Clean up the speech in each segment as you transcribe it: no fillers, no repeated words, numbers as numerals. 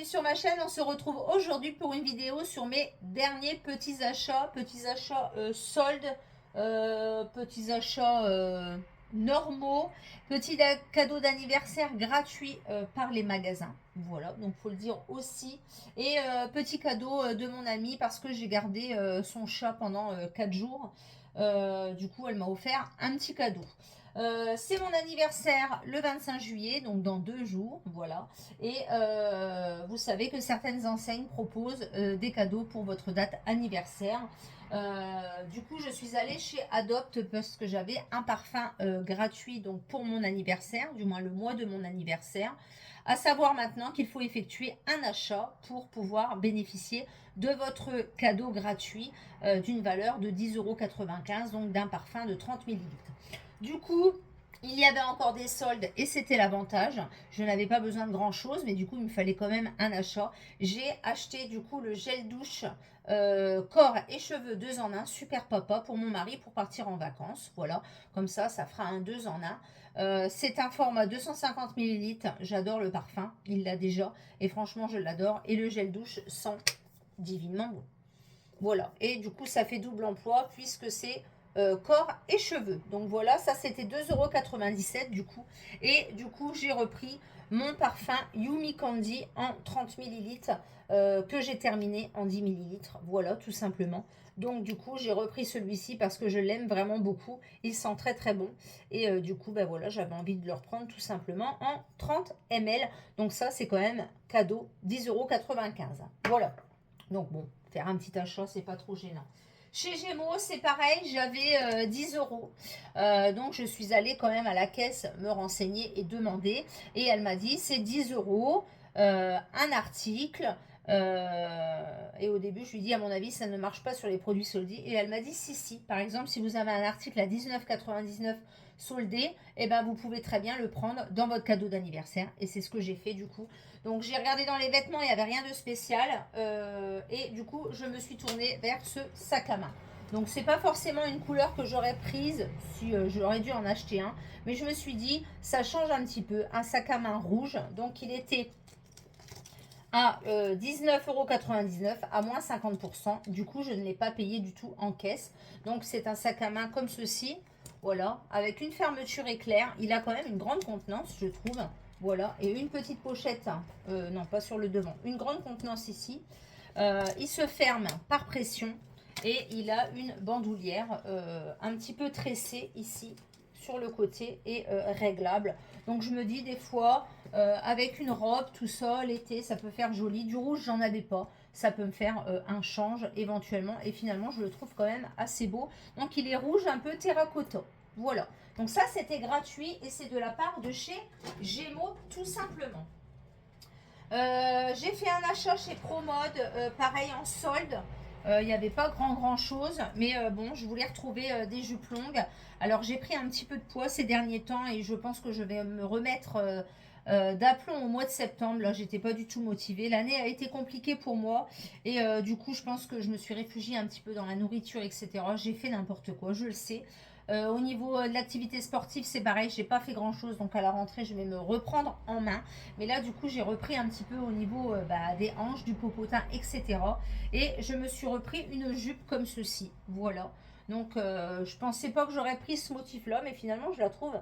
sur ma chaîne. On se retrouve aujourd'hui pour une vidéo sur mes derniers petits achats. Petits achats soldes, petits achats normaux, petits cadeaux d'anniversaire gratuits par les magasins. Voilà, donc faut le dire aussi. Et petit cadeau de mon amie parce que j'ai gardé son chat pendant 4 jours. Du coup, elle m'a offert un petit cadeau. C'est mon anniversaire le 25 juillet, donc dans 2 jours, voilà. Et vous savez que certaines enseignes proposent des cadeaux pour votre date anniversaire. Du coup, je suis allée chez Adopt parce que j'avais un parfum gratuit donc pour mon anniversaire, du moins le mois de mon anniversaire. À savoir maintenant qu'il faut effectuer un achat pour pouvoir bénéficier de votre cadeau gratuit d'une valeur de 10,95 €, donc d'un parfum de 30 millilitres. Du coup, il y avait encore des soldes et c'était l'avantage. Je n'avais pas besoin de grand chose, mais du coup, il me fallait quand même un achat. J'ai acheté du coup le gel douche corps et cheveux 2 en 1, super papa pour mon mari pour partir en vacances. Voilà, comme ça fera un 2 en 1. C'est un format 250 millilitres. J'adore le parfum, il l'a déjà et franchement, je l'adore. Et le gel douche sent divinement bon. Voilà, et du coup ça fait double emploi puisque c'est corps et cheveux. Donc voilà, ça c'était 2,97 € du coup. Et du coup j'ai repris mon parfum Yumi Candy en 30 millilitres que j'ai terminé en 10 millilitres. Voilà, tout simplement. Donc du coup j'ai repris celui-ci parce que je l'aime vraiment beaucoup. Il sent très très bon. Et du coup ben voilà, j'avais envie de le reprendre tout simplement en 30 ml. Donc ça c'est quand même cadeau 10,95 €. Voilà. Donc bon, faire un petit achat, c'est pas trop gênant. Chez Gémeaux, c'est pareil, j'avais 10 euros. Donc je suis allée quand même à la caisse me renseigner et demander. Et elle m'a dit, c'est 10 euros, un article. Et au début, je lui ai dit, à mon avis, ça ne marche pas sur les produits soldés. Et elle m'a dit, si, si. Par exemple, si vous avez un article à 19,99 € soldé, eh ben, vous pouvez très bien le prendre dans votre cadeau d'anniversaire. Et c'est ce que j'ai fait du coup. Donc j'ai regardé dans les vêtements, il n'y avait rien de spécial. Et du coup, je me suis tournée vers ce sac à main. Donc c'est pas forcément une couleur que j'aurais prise si j'aurais dû en acheter un. Mais je me suis dit, ça change un petit peu. Un sac à main rouge. Donc il était à 19,99 € à moins 50%. Du coup, je ne l'ai pas payé du tout en caisse. Donc c'est un sac à main comme ceci. Voilà, avec une fermeture éclair. Il a quand même une grande contenance, je trouve. Voilà, et une petite pochette, hein. Non, pas sur le devant. Une grande contenance ici. Il se ferme par pression et il a une bandoulière un petit peu tressée ici sur le côté et réglable. Donc je me dis des fois, avec une robe, tout ça, l'été, ça peut faire joli. Du rouge, j'en avais pas. Ça peut me faire un change éventuellement. Et finalement, je le trouve quand même assez beau. Donc il est rouge, un peu terracotta. Voilà. Donc ça, c'était gratuit et c'est de la part de chez Gémeaux, tout simplement. J'ai fait un achat chez Promode, pareil en solde. Il n'y avait pas grand chose, mais bon, je voulais retrouver des jupes longues. Alors j'ai pris un petit peu de poids ces derniers temps et je pense que je vais me remettre d'aplomb au mois de septembre. Là, j'étais pas du tout motivée. L'année a été compliquée pour moi et du coup, je pense que je me suis réfugiée un petit peu dans la nourriture, etc. J'ai fait n'importe quoi, je le sais. Au niveau de l'activité sportive, c'est pareil, j'ai pas fait grand chose, donc à la rentrée, je vais me reprendre en main. Mais là, du coup, j'ai repris un petit peu au niveau des hanches, du popotin, etc. Et je me suis repris une jupe comme ceci. Voilà. Donc, je pensais pas que j'aurais pris ce motif-là, mais finalement, je la trouve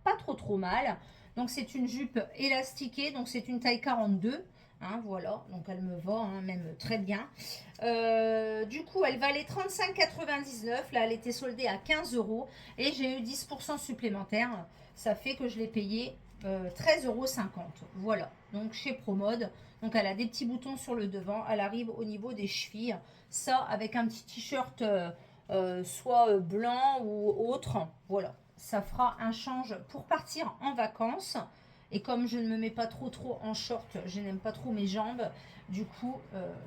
pas trop mal. Donc, c'est une jupe élastiquée, donc c'est une taille 42. Hein, voilà, donc elle me va hein, même très bien. Du coup, elle valait 35,99. Là, elle était soldée à 15 euros. Et j'ai eu 10% supplémentaire. Ça fait que je l'ai payé 13,50 €. Voilà, donc chez Promode. Donc elle a des petits boutons sur le devant. Elle arrive au niveau des chevilles. Ça, avec un petit t-shirt soit blanc ou autre. Voilà, ça fera un change pour partir en vacances. Et comme je ne me mets pas trop en short, je n'aime pas trop mes jambes. Du coup,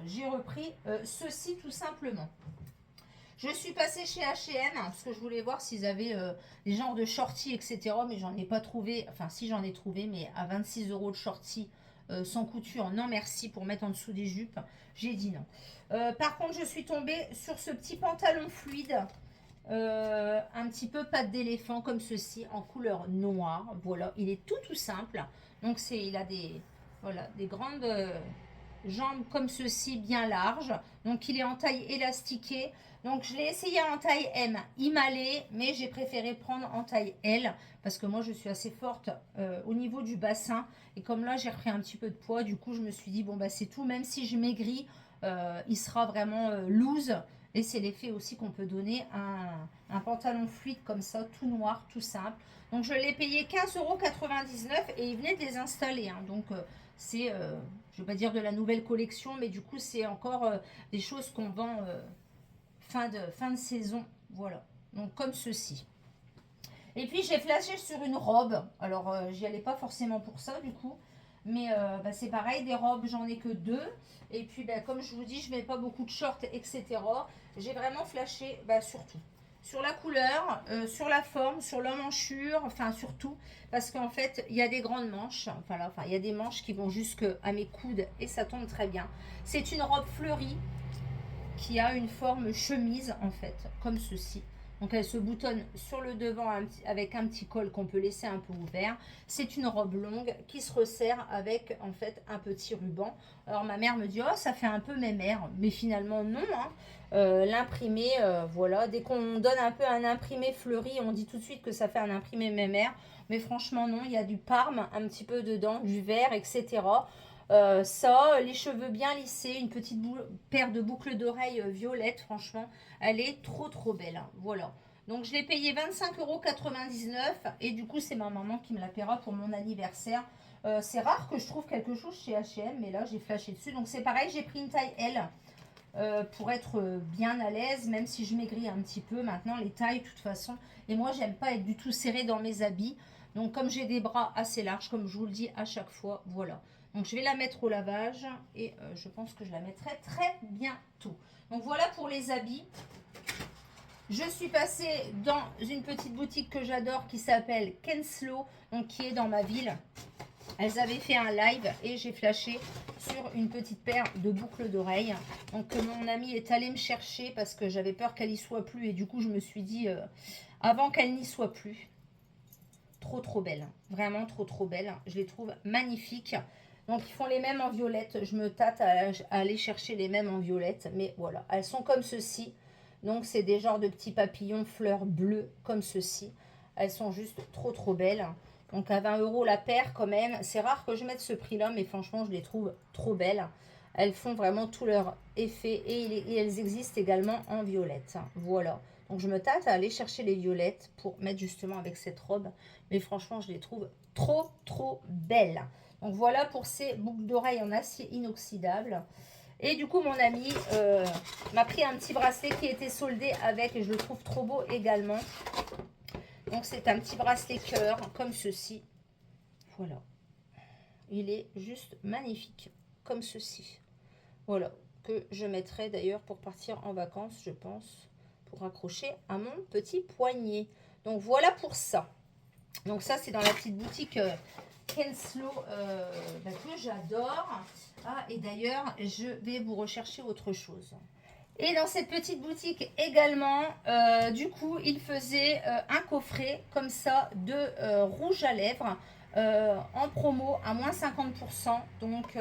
j'ai repris ceci tout simplement. Je suis passée chez H&M parce que je voulais voir s'ils avaient des genres de shorties, etc. Mais j'en ai pas trouvé. Enfin, si j'en ai trouvé, mais à 26 € de shorties sans couture, non merci pour mettre en dessous des jupes. J'ai dit non. Par contre, je suis tombée sur ce petit pantalon fluide. Un petit peu patte d'éléphant comme ceci en couleur noire. Voilà, il est tout simple. Donc il a des voilà des grandes jambes comme ceci, bien larges. Donc il est en taille élastiquée. Donc je l'ai essayé en taille M, il m'allait, mais j'ai préféré prendre en taille L parce que moi je suis assez forte au niveau du bassin. Et comme là j'ai repris un petit peu de poids, du coup je me suis dit bon bah c'est tout, même si je maigris, il sera vraiment loose. Et c'est l'effet aussi qu'on peut donner à un pantalon fluide comme ça, tout noir, tout simple. Donc je l'ai payé 15,99 € et il venait de les installer. Hein. Donc c'est, je ne vais pas dire de la nouvelle collection, mais du coup c'est encore des choses qu'on vend fin de saison. Voilà, donc comme ceci. Et puis j'ai flashé sur une robe. Alors j'y allais pas forcément pour ça du coup. Mais bah, c'est pareil, des robes, j'en ai que deux. Et puis bah, comme je vous dis, je mets pas beaucoup de shorts, etc. J'ai vraiment flashé bah, sur tout. Sur la couleur, sur la forme, sur la manchure, enfin sur tout. Parce qu'en fait, il y a des grandes manches. Enfin, il y a des manches qui vont jusqu'à mes coudes et ça tombe très bien. C'est une robe fleurie qui a une forme chemise en fait, comme ceci. Donc elle se boutonne sur le devant avec un petit col qu'on peut laisser un peu ouvert. C'est une robe longue qui se resserre avec en fait un petit ruban. Alors ma mère me dit oh ça fait un peu mémère, mais finalement non. Hein. L'imprimé, voilà, dès qu'on donne un peu un imprimé fleuri, on dit tout de suite que ça fait un imprimé mémère. Mais franchement non, il y a du parme un petit peu dedans, du vert, etc. Ça, les cheveux bien lissés, une petite paire de boucles d'oreilles violettes, franchement, elle est trop belle. Hein. Voilà. Donc je l'ai payé 25,99 € et du coup c'est ma maman qui me la paiera pour mon anniversaire. C'est rare que je trouve quelque chose chez H&M, mais là j'ai flashé dessus. Donc c'est pareil, j'ai pris une taille L pour être bien à l'aise, même si je maigris un petit peu. Maintenant les tailles, de toute façon, et moi j'aime pas être du tout serrée dans mes habits. Donc comme j'ai des bras assez larges, comme je vous le dis à chaque fois, voilà. Donc je vais la mettre au lavage et je pense que je la mettrai très bientôt. Donc voilà pour les habits. Je suis passée dans une petite boutique que j'adore qui s'appelle Kenslow, donc qui est dans ma ville. Elles avaient fait un live et j'ai flashé sur une petite paire de boucles d'oreilles. Donc mon amie est allée me chercher parce que j'avais peur qu'elle y soit plus et du coup je me suis dit avant qu'elle n'y soit plus. Trop belle, vraiment trop belle. Je les trouve magnifiques. Donc ils font les mêmes en violette. Je me tâte à aller chercher les mêmes en violette. Mais voilà, elles sont comme ceci. Donc c'est des genres de petits papillons fleurs bleues comme ceci. Elles sont juste trop belles. Donc à 20 € la paire quand même. C'est rare que je mette ce prix là, mais franchement je les trouve trop belles. Elles font vraiment tout leur effet et elles existent également en violette. Voilà. Donc je me tâte à aller chercher les violettes pour mettre justement avec cette robe. Mais franchement je les trouve trop belles. Donc voilà pour ces boucles d'oreilles en acier inoxydable. Et du coup, mon ami m'a pris un petit bracelet qui était soldé avec, et je le trouve trop beau également. Donc c'est un petit bracelet cœur, comme ceci. Voilà. Il est juste magnifique, comme ceci. Voilà, que je mettrai d'ailleurs pour partir en vacances, je pense, pour accrocher à mon petit poignet. Donc voilà pour ça. Donc ça, c'est dans la petite boutique Kenslow que j'adore. Ah, et d'ailleurs, je vais vous rechercher autre chose. Et dans cette petite boutique également, du coup, il faisait un coffret comme ça de rouge à lèvres en promo à moins 50%. Donc,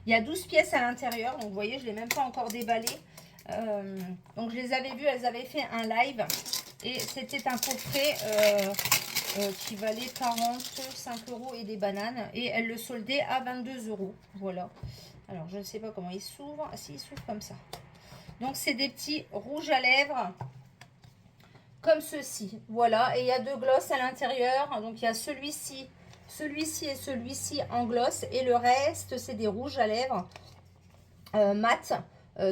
il y a 12 pièces à l'intérieur. Donc, vous voyez, je ne l'ai même pas encore déballé. Donc, je les avais vues, elles avaient fait un live. Et c'était un coffret qui valait 45 € et des bananes. Et elle le soldait à 22 €. Voilà. Alors, je ne sais pas comment il s'ouvre. Ah si, il s'ouvre comme ça. Donc, c'est des petits rouges à lèvres comme ceci. Voilà. Et il y a deux glosses à l'intérieur. Donc, il y a celui-ci et celui-ci en gloss. Et le reste, c'est des rouges à lèvres mat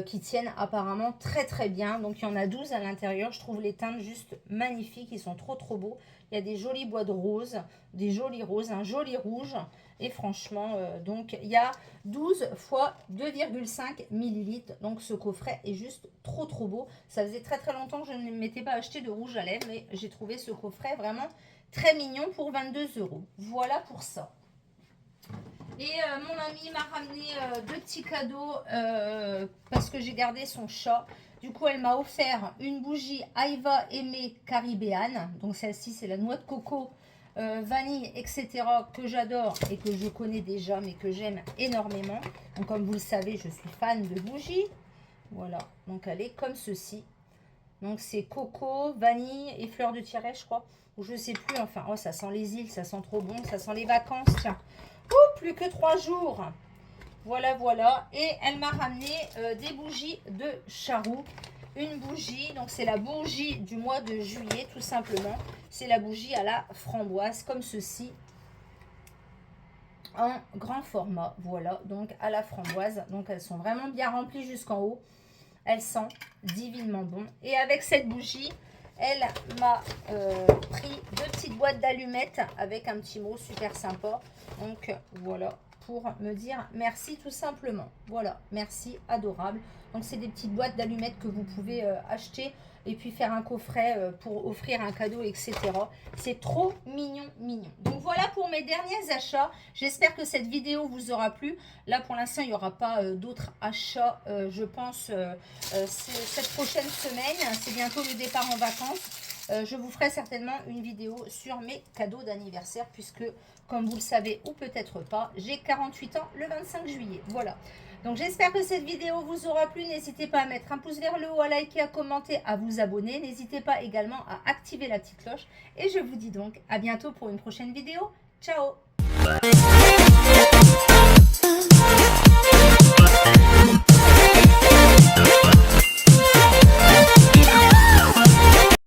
qui tiennent apparemment très bien. Donc, il y en a 12 à l'intérieur. Je trouve les teintes juste magnifiques. Ils sont trop beaux. Il y a des jolis bois de rose, des jolis roses, un joli rouge. Et franchement, donc il y a 12 fois 2,5 ml. Donc ce coffret est juste trop beau. Ça faisait très longtemps que je ne m'étais pas acheté de rouge à lèvres. Mais j'ai trouvé ce coffret vraiment très mignon pour 22 €. Voilà pour ça. Et mon ami m'a ramené deux petits cadeaux parce que j'ai gardé son chat. Du coup, elle m'a offert une bougie Aiva Aimée Caribéane. Donc celle-ci, c'est la noix de coco vanille, etc. que j'adore et que je connais déjà, mais que j'aime énormément. Donc, comme vous le savez, je suis fan de bougies. Voilà, donc elle est comme ceci. Donc, c'est coco, vanille et fleurs de tiret, je crois. Ou je sais plus, enfin, oh, ça sent les îles, ça sent trop bon, ça sent les vacances, tiens. Oh, plus que 3 jours. Voilà, voilà. Et elle m'a ramené des bougies de Charroux. Une bougie, donc c'est la bougie du mois de juillet, tout simplement. C'est la bougie à la framboise, comme ceci. En grand format, voilà, donc à la framboise. Donc elles sont vraiment bien remplies jusqu'en haut. Elles sentent divinement bon. Et avec cette bougie, elle m'a pris 2 petites boîtes d'allumettes avec un petit mot super sympa. Donc voilà, pour me dire merci tout simplement. Voilà, merci, adorable. Donc c'est des petites boîtes d'allumettes que vous pouvez acheter et puis faire un coffret pour offrir un cadeau, etc. C'est trop mignon, mignon. Donc voilà pour mes derniers achats. J'espère que cette vidéo vous aura plu. Là pour l'instant il n'y aura pas d'autres achats, je pense, cette prochaine semaine. C'est bientôt le départ en vacances. Je vous ferai certainement une vidéo sur mes cadeaux d'anniversaire puisque, comme vous le savez ou peut-être pas, j'ai 48 ans le 25 juillet. Voilà. Donc j'espère que cette vidéo vous aura plu. N'hésitez pas à mettre un pouce vers le haut, à liker, à commenter, à vous abonner. N'hésitez pas également à activer la petite cloche. Et je vous dis donc à bientôt pour une prochaine vidéo. Ciao!